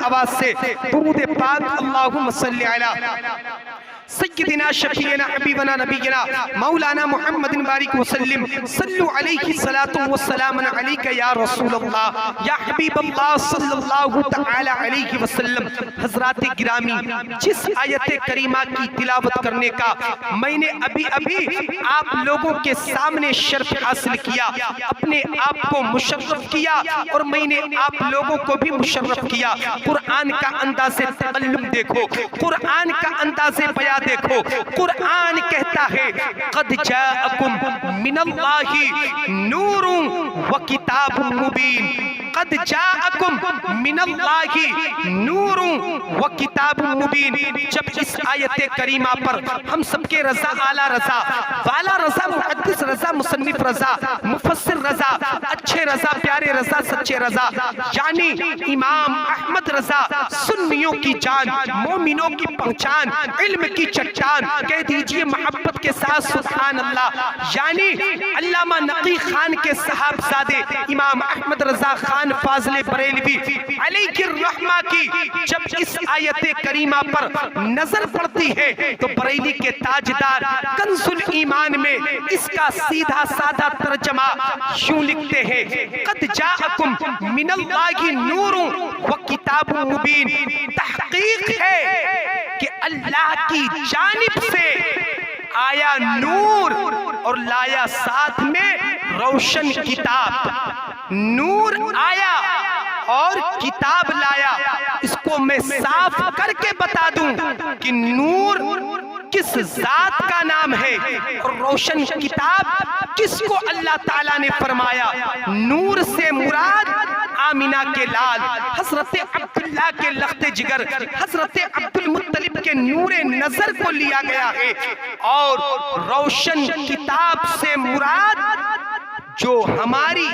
آواز سے درود پاک اللہم صلی علی سیدنا شفیعنا حبیبنا نبینا مولانا محمد بارک وسلم صلو علیہ الصلاة والسلام علیکہ یا رسول اللہ یا حبیب اللہ صلی اللہ تعالی علیہ وسلم۔ حضرات گرامی، جس آیت کریمہ کی تلاوت کرنے کا میں نے ابھی آپ لوگوں کے سامنے شرف حاصل کیا، اپنے آپ کو مشرف کیا اور میں نے آپ لوگوں کو بھی مشرف کیا۔ قرآن کا انداز تکلم دیکھو، قرآن کا انداز بیان دیکھو۔ قرآن کہتا ہے قد جاءکم من اللہ نور و کتاب مبین، قد جاءکم من اللہ نور و کتاب مبین۔ جب اس آیت کریمہ پر ہم سب کے رضا، اعلیٰ رضا، والا رضا، محدث رضا، مصنف رضا، مفسر رضا، اچھے رضا، پیارے رضا، سچے رضا، یعنی امام احمد رضا، سنیوں کی جان، مومنوں کی پہچان، علم کی چٹان، کہہ دیجئے محبت کے ساتھ سبحان اللہ، یعنی علامہ نقی خان کے صاحبزادے امام احمد رضا خان فاضل بریلوی علیہ الرحمہ کی جب اس آیت کریمہ پر نظر پڑتی ہے تو بریلی کے تاجدار کنز الایمان میں اس کا سیدھا سادہ ترجمہ یوں لکھتے ہیں قد جاءکم من اللہ نور و کتاب مبین۔ تحقیق ہے کہ اللہ کی جانب سے آیا نور اور لایا ساتھ میں روشن کتاب، نور آیا اور کتاب لایا۔ اس کو میں صاف کر کے بتا دوں کہ نور کس ذات کا نام ہے اور روشن کتاب کس کو اللہ تعالیٰ نے فرمایا۔ نور سے مراد آمینہ کے لال حضرت عبداللہ کے لخت جگر حضرت عبدالمطلب کے نور نظر کو لیا گیا ہے، اور روشن کتاب سے مراد جو ہماری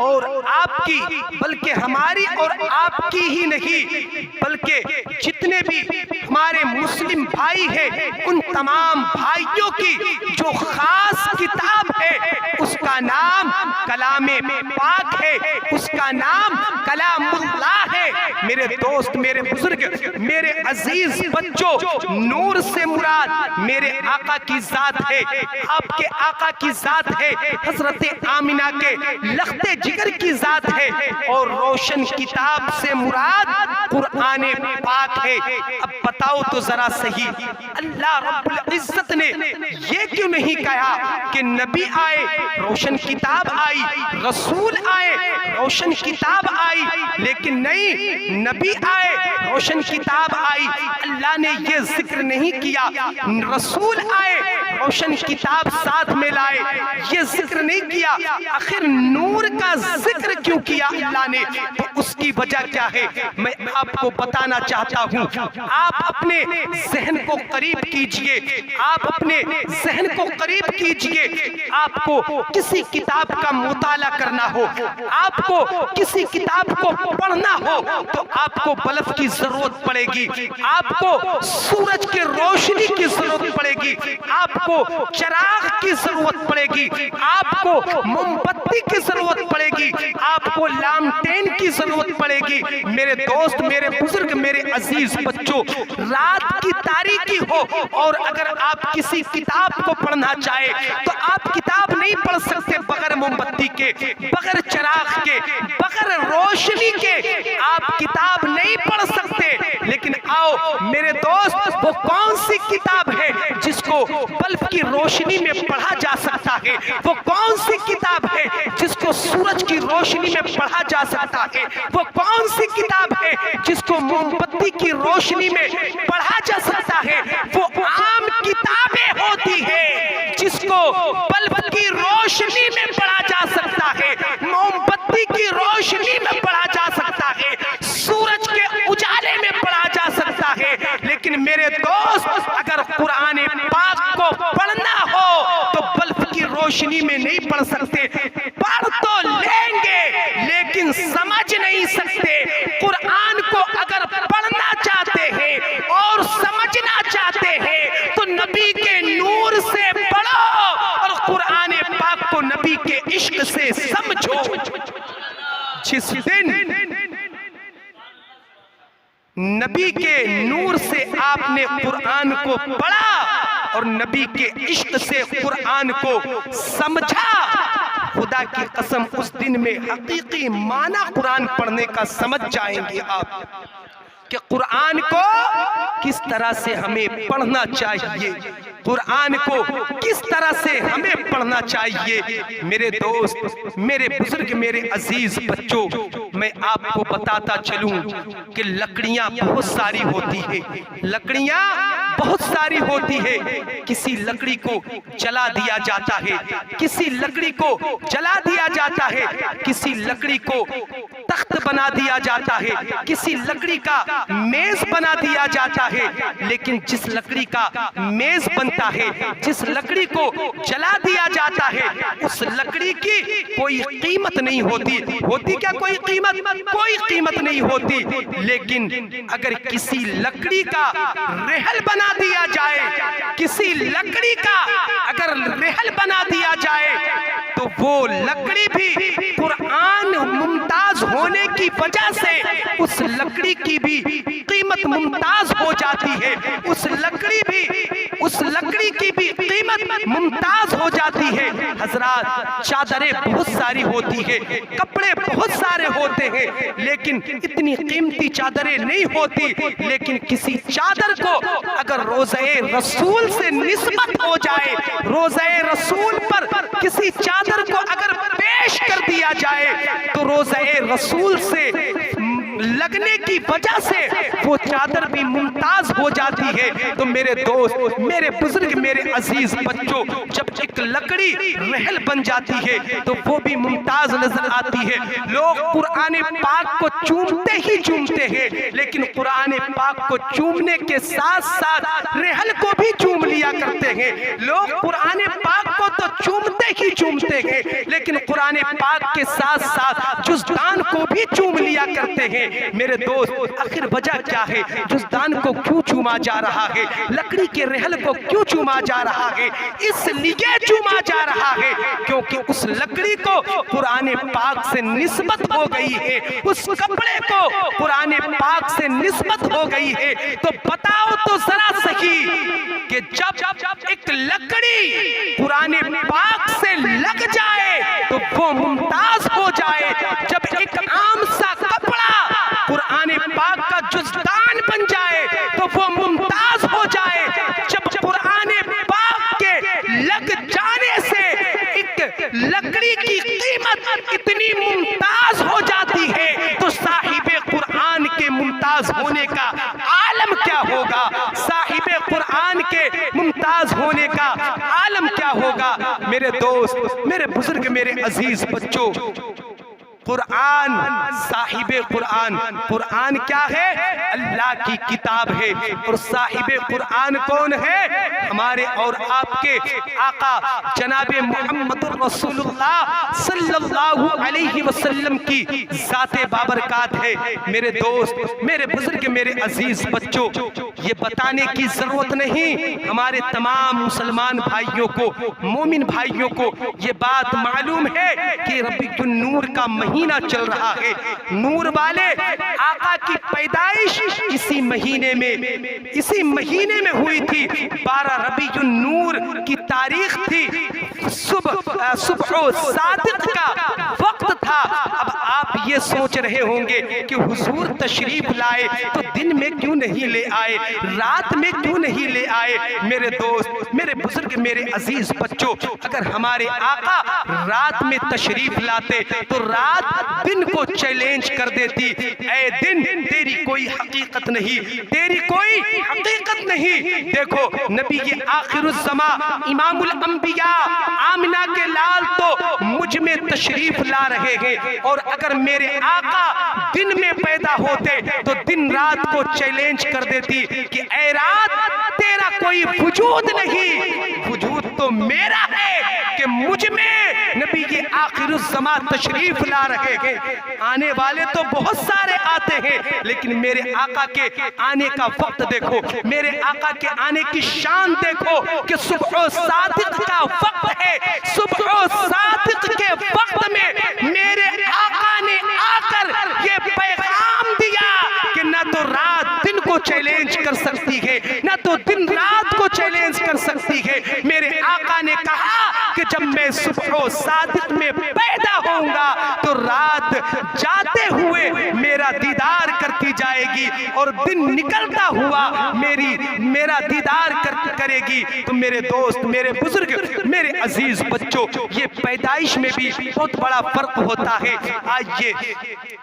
اور آپ کی، بلکہ ہماری اور آپ کی ہی نہیں بلکہ جتنے بھی ہمارے مسلم بھائی ہیں ان تمام بھائیوں کی جو خاص کتاب ہے اس کا نام کلام پاک ہے، اس کا نام کلام اللہ ہے۔ میرے دوست، میرے بزرگ، میرے عزیز بچوں، نور سے مراد میرے آقا کی ذات ہے، آپ کے آقا کی ذات ہے، حضرت آمینہ کے لخت جگر کی ذات ہے، اور روشن کتاب سے مراد قرآن پاک ہے۔ اب بتاؤ تو ذرا صحیح، اللہ رب العزت نے یہ کیوں نہیں کہا کہ نبی آئے روشن کتاب آئی، رسول آئے روشن کتاب آئی، لیکن نہیں، نبی آئے روشن کتاب آئی۔ اللہ نے یہ ذکر نہیں کیا رسول آئے روشن کتاب ساتھ میں لائے، یہ ذکر نہیں کیا۔ آخر نور کا ذکر کیوں کیا اللہ نے؟ تو اس کی وجہ کیا ہے میں آپ کو بتانا چاہتا ہوں۔ آپ اپنے ذہن کو قریب کیجئے، آپ اپنے ذہن کو قریب کیجئے۔ آپ کو کسی کتاب کا مطالعہ کرنا ہو، آپ کو کسی کتاب کو پڑھنا ہو تو آپ کو بلب کی ضرورت پڑے گی، آپ کو سورج کے روشنی کی ضرورت پڑے گی، آپ کو چراغ کی ضرورت پڑے گی، آپ کو موم بتی کی ضرورت پڑے گی، آپ کو لامٹین کی ضرورت پڑے گی۔ میرے دوست، میرے بزرگ، میرے عزیز بچوں، رات کی تاریکی ہو اور اگر آپ کسی کتاب کو پڑھنا چاہے تو آپ کتاب نہیں پڑھ سکتے بغیر موم بتی کے، بغیر چراغ کے، بغیر روشنی کے آپ کتاب نہیں پڑھ سکتے۔ لیکن آؤ میرے دوست، وہ کون سی کتاب ہے جس کو بلب کی روشنی میں پڑھا جا سکتا ہے؟ وہ کون سی کتاب ہے جس کو سورج کی روشنی میں پڑھا جا سکتا ہے؟ وہ کون سی کتاب ہے جس کو موم بتی کی روشنی میں پڑھا جا سکتا ہے؟ وہ عام کتابیں ہوتی ہے جس کو بلب کی روشنی میں پڑھا جا سکتا ہے، موم بتی کی روشنی میں پڑھا جا سکتا ہے، سورج کے اجالے میں پڑھا جا سکتا ہے۔ لیکن میرے دوست، اگر قرآن پاک کو پڑھنا ہو تو بلب کی روشنی میں نہیں پڑھ سکتے۔ پڑھ تو لیں گے لیکن سمجھ نہیں سکتے۔ قرآن کو اگر پڑھنا چاہتے ہیں اور سمجھنا چاہتے ہیں تو نبی کے نور سے پڑھو اور قرآن پاک کو نبی کے عشق سے سمجھو۔ جس دن نبی کے نور سے آپ نے قرآن کو پڑھا اور نبی کے عشق سے قرآن کو سمجھا، خدا کی قسم اس دن میں حقیقی معنی قرآن پڑھنے کا سمجھ جائیں گے آپ کہ قرآن کو کس طرح سے ہمیں پڑھنا چاہیے، قرآن کو کس طرح سے ہمیں پڑھنا چاہیے۔ میرے دوست، میرے بزرگ، میرے عزیز بچوں، میں آپ کو بتاتا چلوں کہ لکڑیاں بہت ساری ہوتی ہے، لکڑیاں بہت ساری ہوتی ہے، کسی لکڑی کو جلا دیا جاتا ہے، کسی لکڑی کو جلا دیا جاتا ہے، کسی لکڑی کو تخت بنا دیا جاتا ہے، کسی لکڑی کا میز بنا دیا جاتا ہے، لیکن جس لکڑی کا میز بنتا ہے، جس لکڑی کو جلا دیا جاتا ہے، اس لکڑی کی کوئی قیمت نہیں ہوتی۔ ہوتی کیا کوئی قیمت؟ کوئی قیمت نہیں ہوتی۔ لیکن اگر کسی لکڑی کا رحل بنا دیا جائے، کسی لکڑی کا اگر رحل بنا دیا جائے تو وہ لکڑی بھی قرآن ممتاز ہونے کی وجہ سے اس لکڑی کی بھی قیمت ممتاز ہو جاتی ہے، اس لکڑی کی بھی قیمت ممتاز ہو جاتی ہے۔ حضرات، چادریں بہت ساری ہوتی ہے، کپڑے بہت سارے ہوتے ہیں، لیکن اتنی قیمتی چادریں نہیں ہوتی۔ لیکن کسی چادر کو اگر روضہ رسول سے نسبت ہو جائے، روضہ رسول پر کسی چادر کو اگر پیش کر دیا جائے تو روضہ رسول سے لگنے کی وجہ سے وہ چادر بھی ممتاز ہو جاتی ہے۔ تو میرے دوست، میرے بزرگ، میرے عزیز بچوں، جب ایک لکڑی رحل بن جاتی ہے تو وہ بھی ممتاز نظر آتی ہے۔ لوگ قرآن پاک کو چومتے ہی چومتے ہیں، لیکن قرآن پاک کو چومنے کے ساتھ ساتھ رحل کو بھی چوم لیا کرتے ہیں۔ لوگ قرآن پاک کو تو چومتے ہی چومتے ہیں، لیکن قرآن پاک کے ساتھ ساتھ جزدان کو بھی چوم لیا کرتے ہیں۔ میرے دوست، آخر وجہ کیا ہے؟ جزدان کو کیوں چوما جا رہا ہے؟ لکڑی کے رحل کو کیوں چوما جا رہا ہے؟ اس لیے چوما جا رہا ہے کیونکہ اس لکڑی کو قرآن پاک سے نسبت ہو گئی ہے، اس کپڑے کو قرآن پاک سے نسبت ہو گئی ہے۔ تو بتاؤ تو ذرا صحیح کہ جب ایک لکڑی قرآن پاک سے لگ جائے تو وہ ممتاز ہو جائے، جب ایک عام سا کپڑا قرآن پاک کا جزدان بن جائے تو وہ ممتاز ہو جائے، جب قرآن پاک کے لگ جانے سے ایک لکڑی کی قیمت اتنی ممتاز ہو جاتی ہے تو صاحب قرآن کے ممتاز ہونے کا عالم کیا ہوگا؟ صاحب قرآن کے ممتاز ہونے کا عالم کیا ہوگا؟ میرے دوست، میرے بزرگ، میرے عزیز بچوں، قرآن، صاحب قرآن، قرآن کیا ہے؟ اللہ کی کتاب ہے۔ اور صاحب قرآن کون ہے؟ ہمارے اور آپ کے آقا جناب محمد رسول اللہ صلی اللہ علیہ وسلم کی ذات بابرکات ہے۔ میرے دوست، میرے بزرگ، میرے عزیز بچوں، یہ بتانے کی ضرورت نہیں، ہمارے تمام مسلمان بھائیوں کو، مومن بھائیوں کو یہ بات معلوم ہے کہ ربیع النور کا مہینہ چل رہا ہے۔ نور والے آقا کی پیدائش اسی مہینے میں ہوئی تھی۔ 12 ربیع النور کی تاریخ تھی، صبح صادق کا وقت تھا۔ اب آپ یہ سوچ رہے ہوں گے کہ حضور تشریف لائے تو دن میں کیوں نہیں لے آئے، رات میں کیوں نہیں لے آئے؟ میرے دوست، میرے بزرگ، میرے عزیز بچوں، اگر ہمارے آقا رات میں تشریف لاتے تو رات دن کو چیلنج کر دیتی، اے دن تیری کوئی حقیقت نہیں، تیری کوئی حقیقت نہیں۔ دیکھو، نبی آخر الزمان امام الانبیاء آمنہ کے لال تو مجھ میں تشریف لا رہے ہیں، اور اگر میرے آقا دن میں پیدا ہوتے تو دن رات کو چیلنج کر دیتی کہ اے رات تیرا کوئی وجود نہیں، وجود تو میرا ہے کہ مجھ میں نبی آخر الزمان تشریف لا رہے ہیں۔ آنے والے تو بہت سارے آتے ہیں، لیکن میرے آقا کے آنے کا وقت دیکھو، میرے آقا کے آنے کی شان دیکھو کہ صبح صادق کا وقت ہے۔ صبح صادق کے وقت میں میرے آقا نے آ کر یہ پیغام دیا کہ نہ تو رات دن کو چیلنج کر سکتی ہے، نہ تو دن رات کو چیلنج کر سکتی ہے۔ میرے آقا نے کہا کہ جب میں صبح و صادق میں پیدا ہوں گا تو رات جاتے ہوئے میرا دیدار کرتی جائے گی، اور دن نکلتا ہوا میرا دیدار کرے گی۔ تو میرے دوست، میرے بزرگ، میرے عزیز بچوں، یہ پیدائش میں بھی بہت بڑا فرق ہوتا ہے۔ آئیے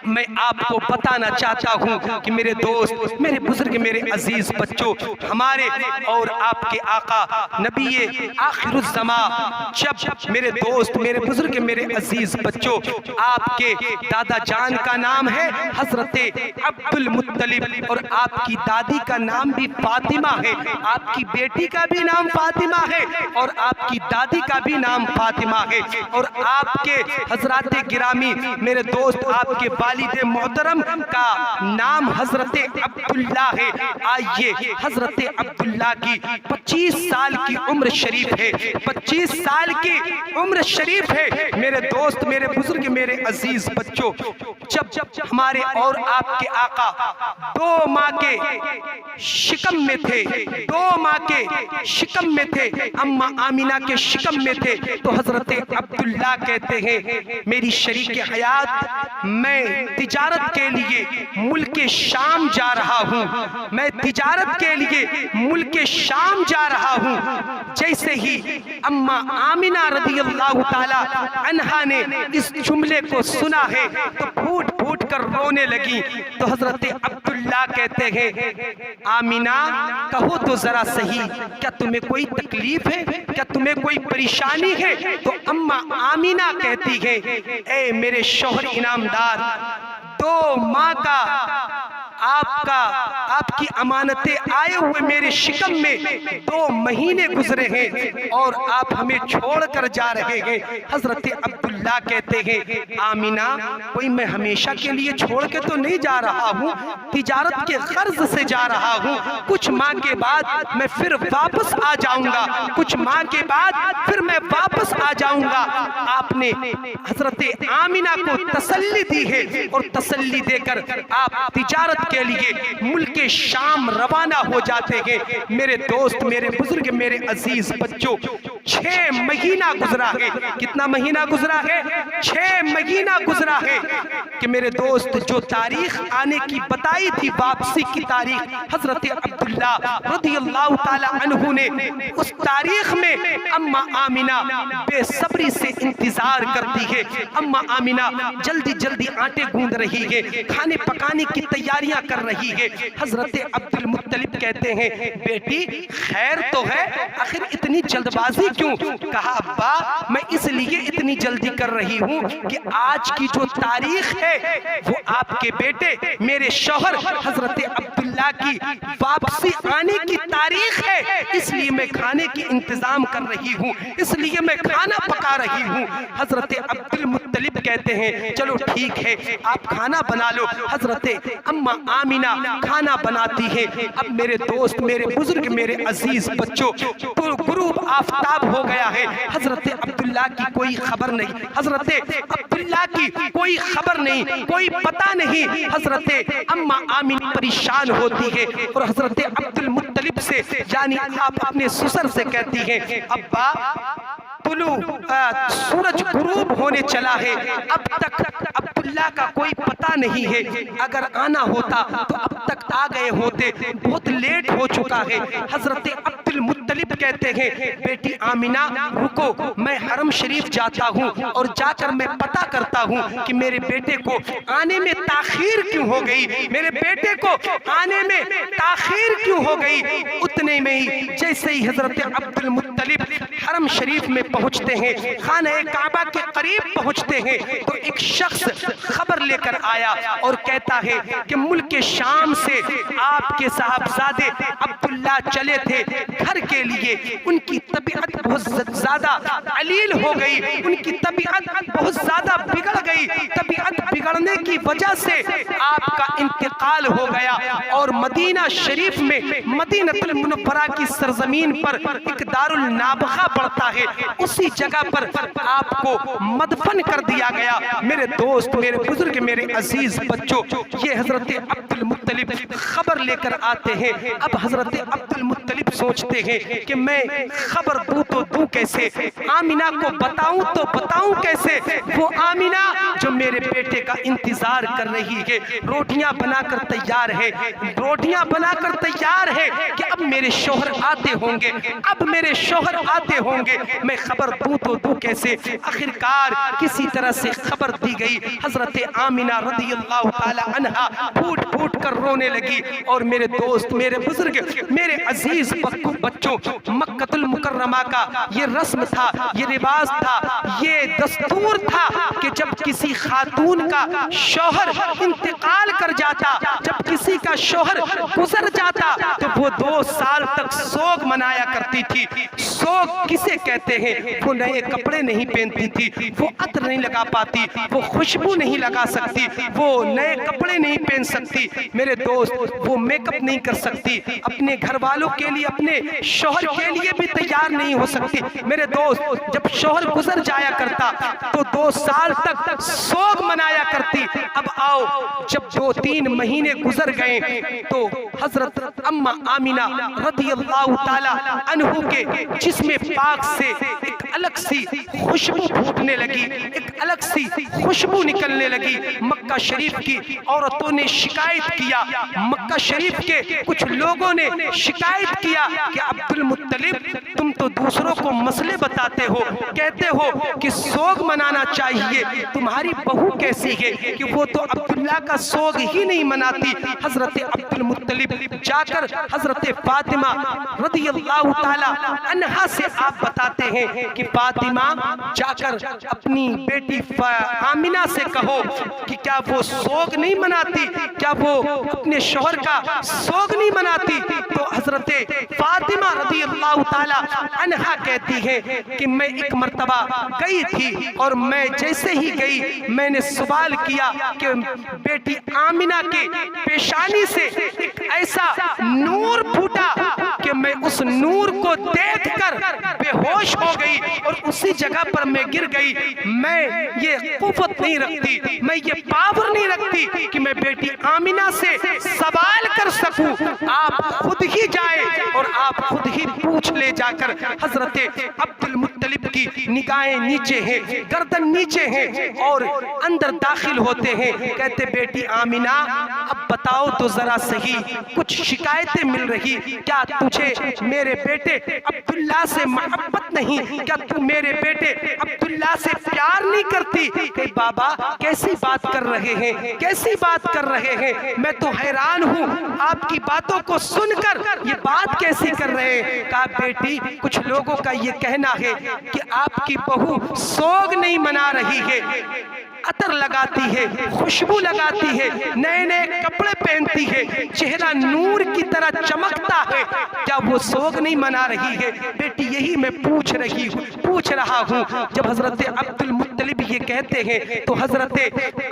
میں آپ کو بتانا چاہتا ہوں کہ میرے دوست، میرے بزرگ، میرے عزیز بچوں، ہمارے اور آپ کے آقا نبی آخر الزمان، جب میرے دوست، میرے بزرگ، میرے عزیز بچوں، آپ کے دادا جان کا نام ہے حضرت عبد المطلب، اور آپ کی دادی کا نام بھی فاطمہ ہے، آپ کی بیٹی کا بھی نام فاطمہ ہے، اور آپ کی دادی کا بھی نام فاطمہ ہے، اور آپ کے حضرات گرامی، میرے دوست، آپ کے والد محترم کا نام حضرت عبداللہ ہے۔ آئیے حضرت عبداللہ کی 25 سال کی عمر شریف ہے، 25 سال کی عمر شریف ہے۔ میرے دوست، میرے بزرگ، میرے عزیز بچوں، جب ہمارے اور آپ کے آقا 2 ماہ کے شکم میں تھے، 2 ماہ کے شکم میں تھے، اماں آمینہ کے شکم میں تھے، تو حضرت عبداللہ کہتے ہیں میری شریک حیات، میں تجارت کے لیے ملک شام جا رہا ہوں، میں تجارت کے لیے ملک شام جا رہا ہوں۔ جیسے ہی اماں آمینہ رضی اللہ تعالی عنہا نے اس جملے کو سنا ہے تو پھوٹ پھوٹ کر رونے لگی۔ تو حضرت عبداللہ کہتے ہیں آمینہ کہو تو ذرا صحیح، کیا تمہیں کوئی تکلیف ہے، کیا تمہیں کوئی پریشانی ہے؟ تو اماں آمینہ کہتی ہے اے میرے شوہر انعامدار، 2 ماہ کا آپ کی امانتیں آئے ہوئے میرے شکم میں 2 مہینے گزرے ہیں اور آپ ہمیں چھوڑ کر جا رہے ہیں۔ حضرت عبداللہ کہتے ہیں آمینہ کوئی میں ہمیشہ کے لیے چھوڑ کے تو نہیں جا رہا ہوں، تجارت کے غرض سے جا رہا ہوں، کچھ ماہ کے بعد میں پھر واپس آ جاؤں گا، کچھ ماہ کے بعد پھر میں واپس آ جاؤں گا۔ آپ نے حضرت آمینہ کو تسلی دی ہے، اور تسلی دے کر آپ تجارت کے لیے ملک شام روانہ ہو جاتے ہیں۔ میرے دوست، میرے بزرگ، میرے عزیز بچوں، 6 مہینہ گزرا ہے۔ کتنا مہینہ گزرا ہے؟ 6 مہینہ گزرا ہے کہ میرے دوست جو تاریخ آنے کی بتائی تھی، واپسی کی تاریخ، حضرت عبداللہ رضی اللہ تعالی عنہ نے اس تاریخ میں اماں آمینہ بے صبری سے انتظار کرتی ہے۔ اماں آمینہ جلدی جلدی آٹے گوندھ رہی ہے، کھانے پکانے کی تیاریاں کر رہی ہے۔ حضرت عبد المطلب کہتے ہیں بیٹی خیر تو ہے، آخر اتنی جلد بازی کیوں؟ کہا ابا میں اس لیے اتنی جلدی کر رہی ہوں کہ آج کی جو تاریخ ہے وہ آپ کے بیٹے میرے شوہر حضرت عبداللہ کی واپسی آنے کی تاریخ ہے، اس لیے میں کھانے کی انتظام کر رہی ہوں، اس لیے میں کھانا پکا رہی ہوں۔ حضرت عبد المطلب کہتے ہیں چلو ٹھیک ہے آپ کھانا بنا لو۔ حضرت اماں آمینہ کھانا بناتی ہے۔ اب میرے دوست، میرے بزرگ، میرے عزیز بچوں، غروب آفتاب ہو گیا ہے، حضرت عبداللہ کی کوئی خبر نہیں، حضرت عبداللہ کی کوئی خبر نہیں، کوئی پتہ نہیں۔ حضرت اماں آمینہ پریشان ہوتی ہے اور حضرت عبد المطلب سے یعنی آپ اپنے سسر سے کہتی ہیں ابا سورج غروب ہونے چلا ہے، اب تک عبداللہ کا کوئی پتہ نہیں ہے، اگر آنا ہوتا تو اب تک آ گئے ہوتے، بہت لیٹ ہو چکا ہے۔ حضرت عبد المطلب کہتے ہیں بیٹی آمینہ رکو، میں حرم شریف جاتا ہوں اور جا کر میں پتہ کرتا ہوں کہ میرے بیٹے کو آنے میں تاخیر کیوں ہو گئی، میرے بیٹے کو آنے میں تاخیر کیوں ہو گئی۔ اتنے میں ہی جیسے ہی حضرت عبد المطلب حرم شریف میں پہنچتے ہیں، خانہ کعبہ کے قریب پہنچتے ہیں، تو ایک شخص خبر لے کر آیا اور کہتا ہے کہ ملک شام سے آپ کے صاحبزادے عبداللہ چلے تھے گھر کے لیے، ان کی طبیعت بہت زیادہ علیل ہو گئی، ان کی طبیعت بہت زیادہ بگڑ گئی، طبیعت بگڑنے کی وجہ سے آپ کا انتقال ہو گیا، اور مدینہ شریف میں مدینہ المنورہ کی سرزمین پر ایک دار النابغہ پڑتا ہے، اسی جگہ پر آپ کو مدفن کر دیا گیا۔ میرے دوست، میرے بزرگ، میرے عزیز بچوں، یہ حضرت عبد المطلب المطلب خبر لے کر آتے ہیں. اب حضرت عبد المطلب سوچتے ہیں کہ میں خبر دوں تو دوں کیسے, آمینہ کو بتاؤں تو بتاؤں کیسے. وہ آمینہ جو میرے بیٹے کا انتظار کر رہی ہے, روٹیاں بنا کر تیار ہے, روٹیاں بنا کر تیار ہے کہ اب میرے شوہر آتے ہوں گے, اب میرے شوہر آتے ہوں گے, میں خبر دوں تو دوں کیسے. آخرکار کسی طرح سے خبر دی گئی. حضرت آمینہ رضی اللہ تعالی عنہا پھوٹ پھوٹ کر رونے لگی. اور میرے دوست, میرے بزرگ, میرے عزیز بچوں, مکہ المکرمہ کا یہ رسم تھا, یہ رواج تھا, یہ دستور تھا کہ جب کسی خاتون کا شوہر انتقال کر جاتا, جب کسی کا شوہر گزر جاتا تو وہ 2 سال تک سوگ منایا کرتی تھی. سوگ کسے کہتے ہیں؟ وہ نئے کپڑے نہیں پہنتی تھی, وہ عطر نہیں لگا پاتی, وہ خوشبو نہیں لگا سکتی, وہ نئے کپڑے نہیں پہن سکتی. میرے دوست, وہ میک اپ نہیں کر سکتی, اپنے گھر والوں کے لیے, اپنے شوہر کے لیے بھی تیار نہیں ہو سکتی. میرے دوست, جب شوہر گزر جایا کرتا تو 2 سال تک سوگ منایا کرتی. اب آؤ, جب 2-3 مہینے گزر گئے تو حضرت اماں آمینہ رضی اللہ تعالی عنہ کے جسم پاک سے ایک الگ سی خوشبو پھوٹنے لگی, ایک الگ سی خوشبو نکلنے لگی. مکہ شریف کی عورتوں نے شکایت کیا, مکہ شریف کے کچھ لوگوں نے شکایت کیا کہ عبد المطلب تم تو دوسروں کو مسئلے بتاتے ہو, کہتے ہو کہ سوگ منانا چاہیے, تمہاری بہو کیسی ہے کہ وہ تو عبداللہ کا سوگ ہی نہیں مناتی. حضرت عبد المطلب جا کر حضرت فاطمہ رضی اللہ تعالی عنہا سے آپ بتاتے ہیں کہ فاطمہ جا کر اپنی بیٹی آمینہ سے کہو کہ کیا وہ سوگ نہیں مناتی, کیا وہ اپنے شوہر کا سوگ نہیں مناتی. تو حضرت فاطمہ رضی اللہ تعالی عنہا کہتی ہے کہ میں ایک مرتبہ گئی تھی, اور میں جیسے ہی گئی میں نے سوال کیا کہ بیٹی آمینہ کے پیشانی سے ایک ایسا نور پھوٹا کہ میں اس نور کو دیکھ کر بے ہوش ہو گئی, اور اسی جگہ پر میں گر گئی. میں یہ قوت نہیں رکھتی, میں یہ پاور نہیں رکھتی کہ میں بیٹی آمینہ سے سوال کر سکوں. آپ خود ہی جائے اور آپ خود ہی پوچھ لے جا کر. حضرت عبد المطلب کی نگاہیں نیچے ہیں, گردن نیچے ہیں, اور اندر داخل ہوتے ہیں. کہتے بیٹی آمینہ اب بتاؤ تو ذرا صحیح, کچھ شکایتیں مل رہی, کیا تجھے میرے بیٹے عبداللہ سے محبت نہیں, کیا تو میرے بیٹے عبداللہ سے پیار نہیں کرتی؟ کہ بابا کیسی بات کر رہے ہیں, کیسی بات کر رہے ہیں, میں تو حیران ہوں آپ کی باتوں کو سن کر, یہ بات کیسی کر رہے ہیں. کہا بیٹی کچھ لوگوں کا یہ کہنا ہے کہ آپ کی بہو سوگ نہیں منا رہی ہے, عطر لگاتی ہے, خوشبو لگاتی ہے, نئے نئے کپڑے پہنتی ہے, چہرہ نور کی طرح چمکتا ہے, کیا وہ سوگ نہیں منا رہی ہے؟ بیٹی یہی میں پوچھ رہا ہوں. جب حضرت عبد المطلب یہ کہتے ہیں تو حضرت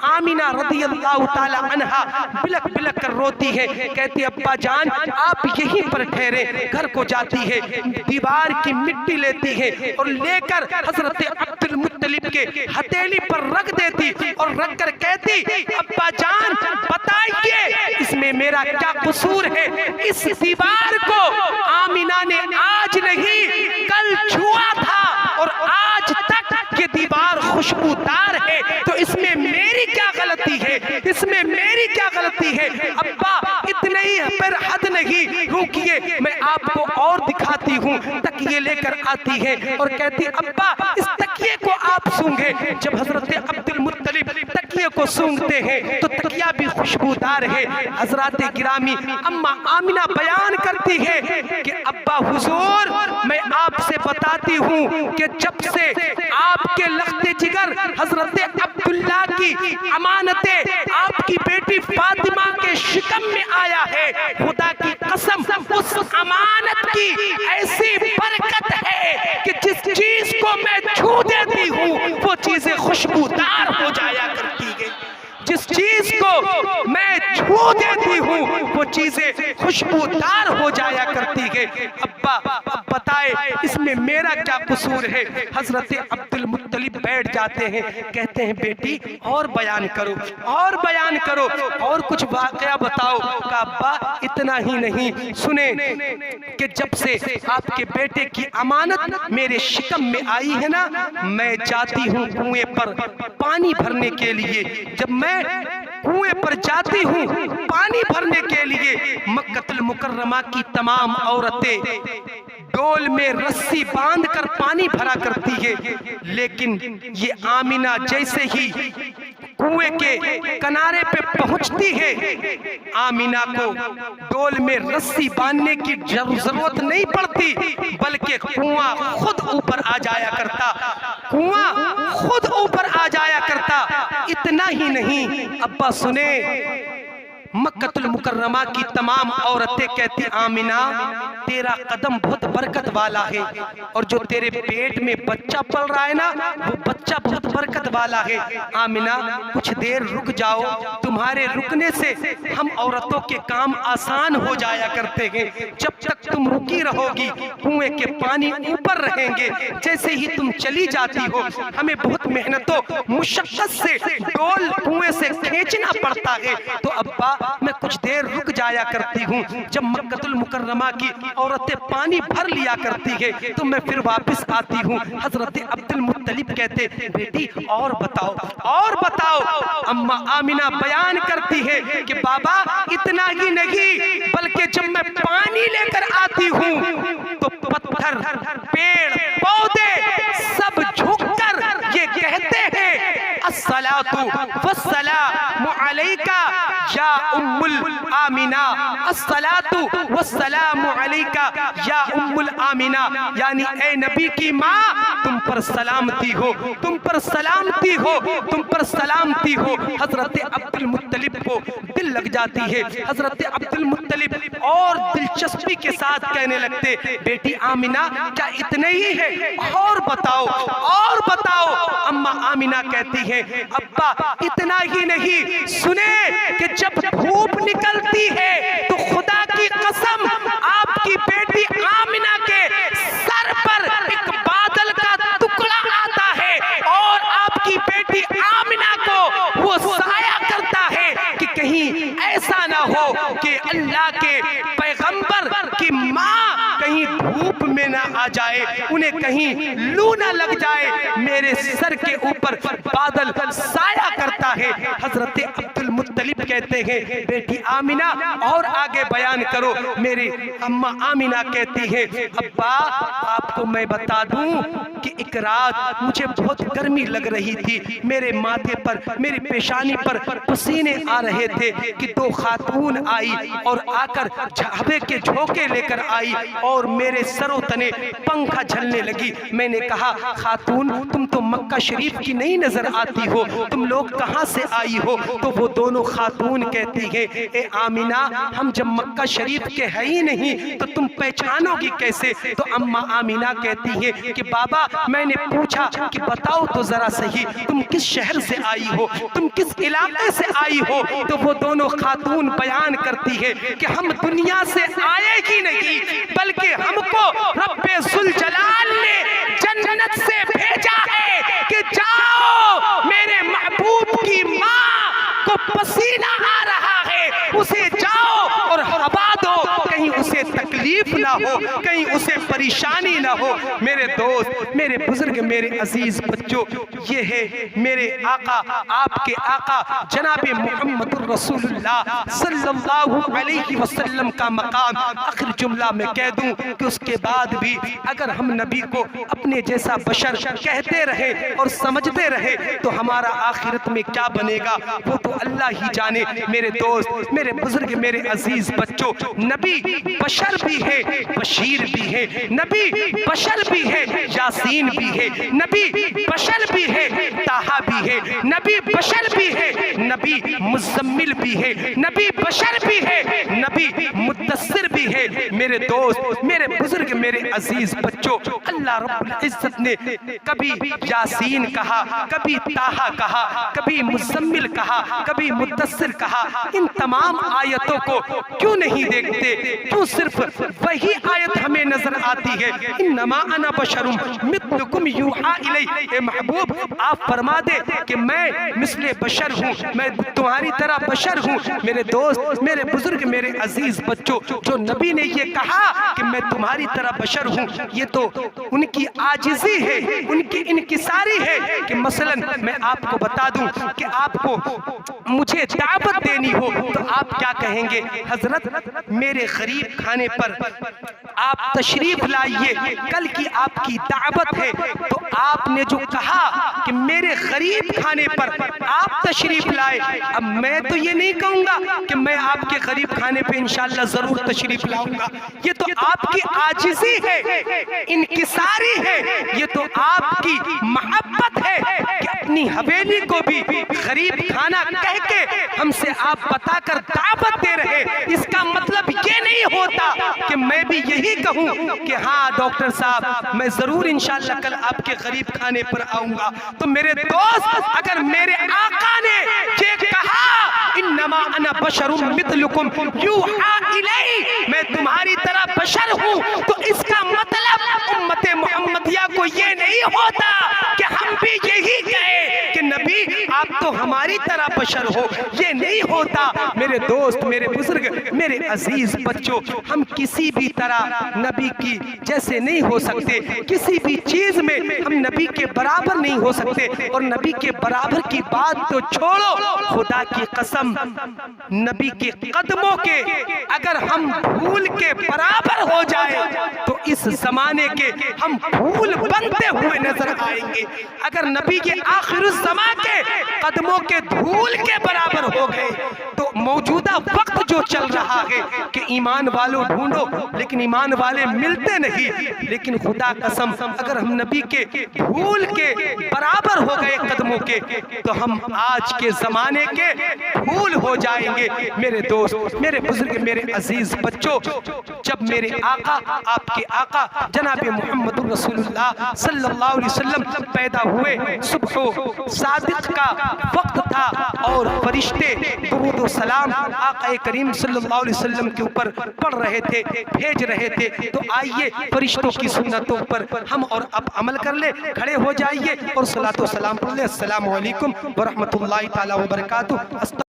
آمینہ رضی اللہ تعالی عنہا بلک بلک کر روتی ہے. کہتی ابا جان آپ یہیں پر ٹھہرے. گھر کو جاتی ہے, دیوار کی مٹی لیتی ہے اور لے کر حضرت عبد المطلب کے ہتھیلی پر رکھ دیتی, اور رکھ کر کہتی ابا جان بتائیے اس میں میرا کیا قصور ہے؟ اس دیوار کو آمینہ نے آج نہیں کل چھوا تھا, اور آج تک یہ دیوار خوشبودار ہے, تو اس میں میری کیا غلطی ہے, اس میں میری کیا غلطی ہے؟ ابا اتنے ہی پر حد نہیں, رکیے میں آپ کو اور دکھاتی ہوں. تکیے لے کر آتی ہے اور کہتی ابا اس تکیے کو آپ سونگے. جب حضرت عبد المطلب تکیے کو سونگتے ہیں تو تکیہ بھی خوشبودار ہے. حضرات گرامی اماں آمینہ بیان کرتی ہے کہ ابا حضور میں آپ سے بتاتی ہوں کہ جب سے آپ کے لخت جگر حضرت عبداللہ کی امانتیں آپ کی بیٹی فاطمہ کے شکم میں آیا ہے, خدا کی قسم اس امانت کی ایسی برکت ہے کہ جس چیز کو میں چھو دیتی ہوں وہ چیزیں خوشبودار ہو جایا کرتی ہے, جس چیز کو میں چھو دیتی ہوں وہ چیزیں خوشبودار ہو جایا کرتی ہے۔ ابا اب بتائے اس میں میرا کیا قصور ہے؟ حضرت عبد المطلب بیٹھ جاتے ہیں، کہتے ہیں بیٹی اور بیان کرو، اور بیان کرو، اور کچھ واقعہ بتاؤ۔ کہا ابا اتنا ہی نہیں، سنیں کہ جب سے آپ کے بیٹے کی امانت میرے شکم میں آئی ہے نا، میں جاتی ہوں کنویں پر پانی بھرنے کے لیے، جب میں کنویں پر جاتی ہوں پانی بھرنے کے لیے، مکہ المکرمہ کی تمام عورتیں ڈول میں رسی باندھ کر پانی بھرا کرتی ہے، لیکن یہ آمینہ جیسے ہی کنویں کے کنارے پہ پہنچتی ہے، آمینہ کو ڈول میں رسی باندھنے کی ضرورت نہیں پڑتی، بلکہ کنواں خود اوپر آ جایا کرتا، کنواں خود اوپر آ جایا کرتا۔ اتنا ہی نہیں، ابا سنیں، مکہ المکرمہ کی تمام عورتیں کہتی آمینہ تیرا قدم بہت برکت والا ہے، اور جو تیرے پیٹ میں بچہ پل رہا ہے نا وہ بچہ بہت برکت والا ہے، آمینہ کچھ دیر رک جاؤ، تمہارے رکنے سے ہم عورتوں کے کام آسان ہو جایا کرتے ہیں، جب تک تم رکی رہو گی کنویں کے پانی اوپر رہیں گے، جیسے ہی تم چلی جاتی ہو ہمیں بہت محنت و مشقت سے ڈول کنویں سے کھینچنا پڑتا ہے، تو ابا میں کچھ دیر رک جایا کرتی ہوں، جب مکہ المکرمہ کی عورتیں پانی بھر لیا کرتی ہے تو میں پھر واپس آتی ہوں۔ حضرت عبد المطلب کہتے بیٹی اور بتاؤ، اور بتاؤ۔ اماں آمینہ بیان کرتی ہے کہ بابا اتنا ہی نہیں، بلکہ جب میں پانی لے کر آتی ہوں تو پتھر، پیڑ، پودے سب جھک کر یہ کہتے ہیں الصلاۃ والسلام علیکا یا ام الآمینہ، الصلاۃ والسلام علیکا یا ام الآمینہ، یعنی اے نبی کی ماں تم پر سلامتی ہو، تم پر سلامتی ہو، تم پر سلامتی ہو۔ حضرت عبد المطلب کو دل لگ جاتی ہے، حضرت عبد المطلب اور دلچسپی کے ساتھ کہنے لگتے بیٹی آمینہ کیا اتنے ہی ہے؟ اور بتاؤ، اور بتاؤ۔ اماں آمینہ کہتی ہے ابا اتنا ہی نہیں، سنیں کہ جب دھوپ نکلتی ہے تو خدا کی قسم آپ کی بیٹی آمینہ کے سر پر ایک بادل کا ٹکڑا آتا ہے اور آپ کی بیٹی آمینہ کو وہ سایہ کرتا ہے کہ کہیں ایسا نہ ہو کہ اللہ کے پیغمبر کی ماں کہیں دھوپ میں نہ آ جائے، انہیں کہیں لو نہ لگ جائے، میرے سر کے اوپر بادل سایہ کرتا ہے۔ حضرت عبد المطلب کہتے ہیں بیٹی آمینہ اور آگے بیان کرو۔ میری اماں آمینہ کہتی ہے ابا آپ کو میں بتا دوں کہ ایک رات مجھے بہت گرمی لگ رہی تھی، میرے ماتھے پر، میری پیشانی پر پسینے آ رہے تھے کہ دو خاتون آئی اور آ کر ہوے کے جھونکے لے کر آئی اور میرے سر و تنے پنکھا جھلنے لگی۔ میں نے کہا خاتون تم تو مکہ شریف کی نہیں نظر آتی ہو، تم لوگ کہاں سے آئی ہو؟ تو وہ دونوں خاتون کہتی ہیں اے آمینہ ہم جب مکہ شریف کے ہے ہی نہیں تو تم پہچانو گی کیسے؟ تو اماں آمینہ کہتی ہے کہ بابا میں نے پوچھا کہ بتاؤ تو ذرا صحیح تم کس شہر سے آئی ہو، تم کس علاقے سے آئی ہو؟ تو وہ دونوں خاتون بیان کرتی ہے کہ ہم دنیا سے آئے ہی نہیں بلکہ ہم کو رب ذوالجلال نے جنت سے بھیجا ہے کہ جاؤ میرے محبوب کی ماں کو پسینہ آ رہا ہے، اسے جاؤ اور ہوا دو، کہیں اسے تکلیف نہ ہو، کہیں اسے پریشانی نہ ہو۔ میرے دوست، میرے بزرگ، میرے عزیز بچوں، یہ ہے میرے آقا، آپ کے آقا جناب محمد الرسول اللہ صلی اللہ علیہ وسلم کا مقام۔ آخر جملہ میں کہہ دوں کہ اس کے بعد بھی اگر ہم نبی کو اپنے جیسا بشر کہتے رہے اور سمجھتے رہے تو ہمارا آخرت میں کیا بنے گا وہ تو اللہ ہی جانے۔ میرے دوست، میرے بزرگ، میرے عزیز بچوں، نبی بشر بھی بھی ہے بشیر بھی ہے، نبی بشر بھی ہے یاسین بھی ہے، نبی بشر بھی ہے طٰہٰ بھی ہے، نبی بشر بھی ہے نبی مزمل بھی ہے، نبی بشر بھی ہے نبی مدثر بھی ہے۔ میرے دوست، میرے بزرگ، میرے عزیز بچوں، اللہ رب العزت نے کبھی یاسین کہا، کبھی طٰہٰ کہا، کبھی مزمل کہا، کبھی مدثر کہا۔ ان تمام آیتوں کو کیوں نہیں دیکھتے؟ کیوں صرف وہی آیت ہمیں نظر آتی ہے، انما انا بشر مثلکم یوحیٰ الی؟ اے محبوب آپ فرما دے کہ میں مثل بشر ہوں، میں تمہاری طرح بشر ہوں۔ میرے دوست، میرے بزرگ، میرے عزیز بچوں، جو نبی نے یہ کہا کہ میں تمہاری طرح بشر ہوں، یہ تو ان کی عاجزی ہے، ان کی انکساری ہے کہ مثلا میں آپ کو بتا دوں کہ آپ کو مجھے دعوت دینی ہو تو آپ کیا کہیں گے؟ حضرت میرے غریب کھانے پر آپ تشریف لائیے، کل کی آپ کی دعوت ہے۔ تو آپ نے جو کہا کہ میرے غریب کھانے پر آپ تشریف لائے، اب میں تو یہ نہیں کہوں گا کہ میں آپ کے غریب کھانے پہ انشاءاللہ ضرور تشریف لاؤں گا۔ یہ تو آپ کی عاجزی ہے، انکساری ہے، یہ تو آپ کی محبت ہے کہ اپنی حویلی کو بھی غریب کھانا کہہ کے ہم سے آپ بتا کر دعوت دے رہے۔ اس کا مطلب یہ نہیں ہوتا کہ میں بھی یہی کہوں کہ ہاں ڈاکٹر صاحب میں ضرور انشاءاللہ کل آپ کے غریب کھانے پر آؤں گا۔ تو میرے دوست، اگر میرے آقا نے یہ کہا انما انا بشر مثلکم یوحیٰ الی، میں تمہاری طرح بشر ہوں، تو اس کا مطلب امت محمدیہ کو یہ نہیں ہوتا کہ ہم بھی یہی کہیں کہ نبی آپ تو ہماری طرح بشر ہو، یہ نہیں ہوتا۔ میرے دوست، میرے بزرگ، میرے عزیز بچوں، ہم کسی بھی طرح نبی کی جیسے نہیں ہو سکتے، کسی بھی چیز میں ہم نبی کے برابر نہیں ہو سکتے، اور نبی کے برابر کی بات تو چھوڑو، خدا کی قسم نبی کے قدموں کے اگر ہم پھول کے برابر ہو جائے تو اس زمانے کے ہم پھول بنتے ہوئے نظر آئیں گے۔ اگر نبی کے آخر الزمان کے قدموں کے دھول کے برابر ہو گئے تو موجودہ وقت جو چل رہا ہے کہ ایمان والوں ڈھونڈو لیکن ایمان والے ملتے نہیں، لیکن خدا قسم اگر ہم نبی کے دھول کے برابر ہو گئے قدموں کے تو ہم آج کے زمانے کے پھول ہو جائیں گے۔ میرے دوست، میرے بزرگ، میرے عزیز بچوں، جب میرے آقا، آپ کے آقا جناب محمد رسول اللہ صلی اللہ علیہ وسلم پیدا ہوئے، صبح صادق کا وقت تھا اور فرشتے درود و سلام آقا کریم صلی اللہ علیہ وسلم کے اوپر پڑھ رہے تھے، بھیج رہے تھے۔ تو آئیے فرشتوں کی سنتوں پر ہم اور اب عمل کر لیں، کھڑے ہو جائیے اور صلاۃ و سلام پڑھ لیں۔ السلام علیکم ورحمۃ اللہ تعالی وبرکاتہ۔